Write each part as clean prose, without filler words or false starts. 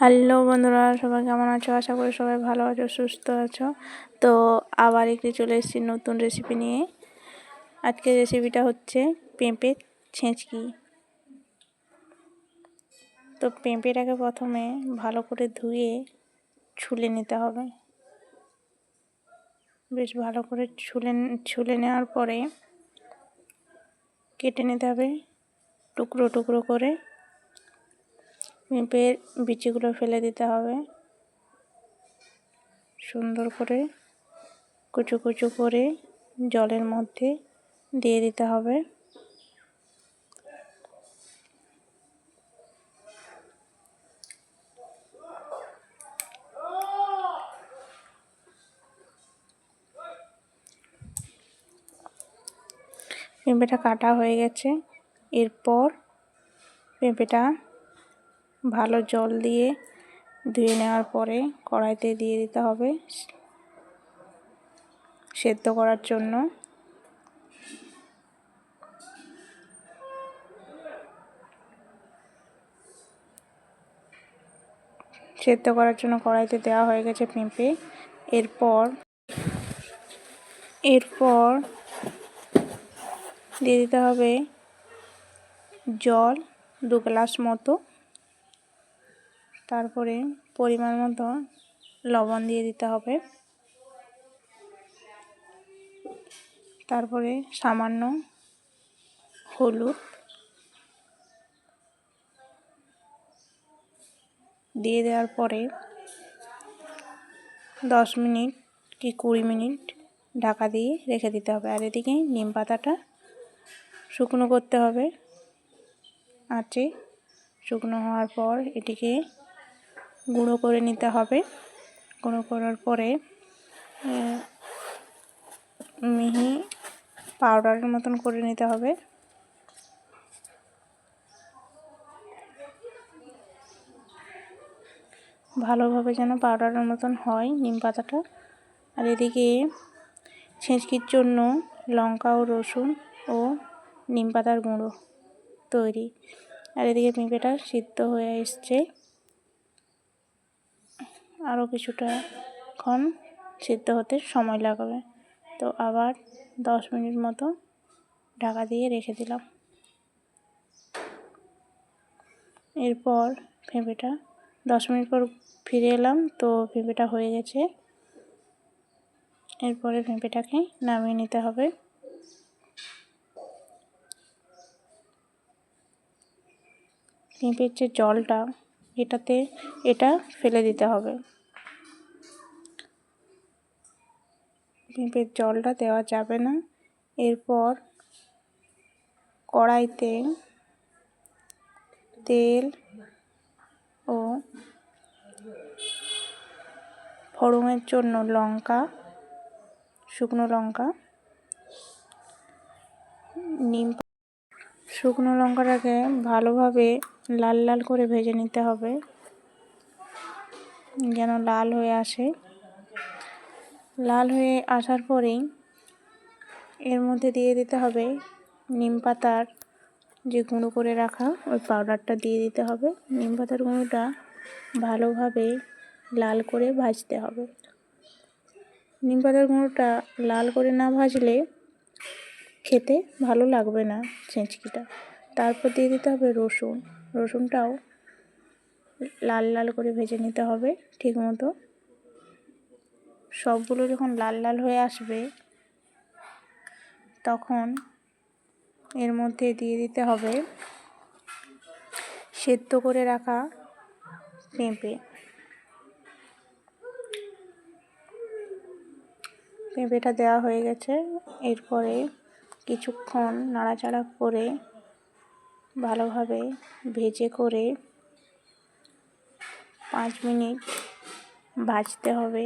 Hello বন্ধুরা, সবাই কেমন আছো? আশা করি সবাই ভালো আছো, সুস্থ আছো। তো আবার একটি চলে এসেছি নতুন রেসিপি নিয়ে। আজকের রেসিপিটা হচ্ছে পেঁপে ছেঁচকি। তো পেঁপেটাকে প্রথমে ভালো করে ধুয়ে ছুলে নিতে হবে। বেশ ভালো করে ছুলে নেওয়ার পরে কেটে নিতে হবে টুকরো টুকরো করে। পেঁপের বিচিগুলো ফেলে দিতে হবে। সুন্দর করে কুচো কুচো করে জলের মধ্যে দিয়ে দিতে হবে। পেঁপেটা কাটা হয়ে গেছে। এরপর পেঁপেটা ভালো জল দিয়ে ধুয়ে নেওয়ার পরে কড়াইতে দিয়ে দিতে হবে সেদ্ধ করার জন্য। কড়াইতে দেওয়া হয়ে গেছে পেঁপে। এরপর দিয়ে দিতে হবে জল 2 গ্লাস মতো। তারপরে পরিমাণ মতো লবণ দিয়ে দিতে হবে। তারপরে সামান্য হলুদ দিয়ে দেওয়ার পরে 10 মিনিট কি 20 মিনিট ঢাকা দিয়ে রেখে দিতে হবে। আর এদিকে নিম পাতাটা শুকনো করতে হবে আঁচে। শুকনো হওয়ার পর এটিকে গুঁড়ো করে নিতে হবে। গুঁড়ো করার পরে মিহি পাউডারের মতন করে নিতে হবে। ভালোভাবে যেন পাউডারের মতন হয় নিম পাতাটা। আর এদিকে ছেঁচকির জন্য লঙ্কা ও রসুন ও নিম পাতার গুঁড়ো তৈরি। আর এদিকে পেঁপেটা সিদ্ধ হয়ে এসছে। আরও কিছুটাক্ষণ সিদ্ধ হতে সময় লাগবে। তো আবার 10 মিনিট মতো ঢাকা দিয়ে রেখে দিলাম। এরপর পেঁপেটা 10 মিনিট পর ফিরে এলাম। তো পেঁপেটা হয়ে গেছে। এরপরে পেঁপেটাকে নামিয়ে নিতে হবে। পেঁপের যে জলটা এটা ফেলে দিতে হবে। পেঁপের জলটা দেওয়া যাবে না। এরপর কড়াইতে তেল ও ফোড়নের জন্য শুকনো লঙ্কা, শুকনো লঙ্কাটাকে ভালোভাবে লাল লাল করে ভেজে নিতে হবে যেন লাল হয়ে আসে। লাল হয়ে আসার পরেই এর মধ্যে দিয়ে দিতে হবে নিম পাতার যে গুঁড়ো করে রাখা ওই পাউডারটা দিয়ে দিতে হবে। নিম পাতার গুঁড়োটা ভালোভাবে লাল করে ভাজতে হবে। নিম পাতার গুঁড়োটা লাল করে না ভাজলে খেতে ভালো লাগবে না ছেঁচকিটা। তারপর দিয়ে দিতে হবে রসুনটাও লাল লাল করে ভেজে নিতে হবে ঠিক মতো। সবগুলো যখন লাল লাল হয়ে আসবে তখন এর মধ্যে দিয়ে দিতে হবে সেদ্ধ করে রাখা পেঁপেটা দেওয়া হয়ে গেছে। এরপরে কিছুক্ষণ নাড়াচাড়া করে ভালোভাবে ভেজে করে 5 মিনিট ভাজতে হবে।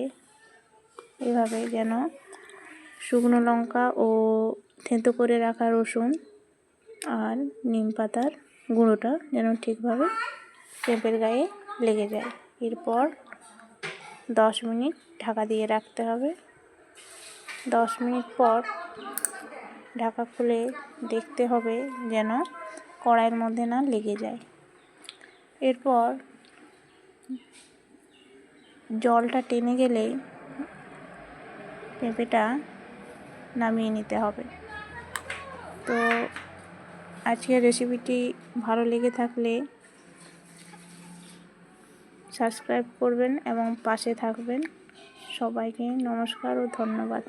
এভাবে যেন শুকনো লঙ্কা ও থেঁতো করে রাখা রসুন আর নিম পাতার গুঁড়োটা যেন ঠিকভাবে পেঁপের গায়ে লেগে যায়। এরপর 10 মিনিট ঢাকা দিয়ে রাখতে হবে। 10 মিনিট পর ঢাকা খুলে দেখতে হবে যেন কড়াইয়ের মধ্যে না লেগে যায়। এরপর জলটা টেনে গেলেই পেঁপেটা নামিয়ে নিতে হবে। তো আজকের রেসিপিটি ভালো লেগে থাকলে সাবস্ক্রাইব করবেন এবং পাশে থাকবেন। সবাইকে নমস্কার ও ধন্যবাদ।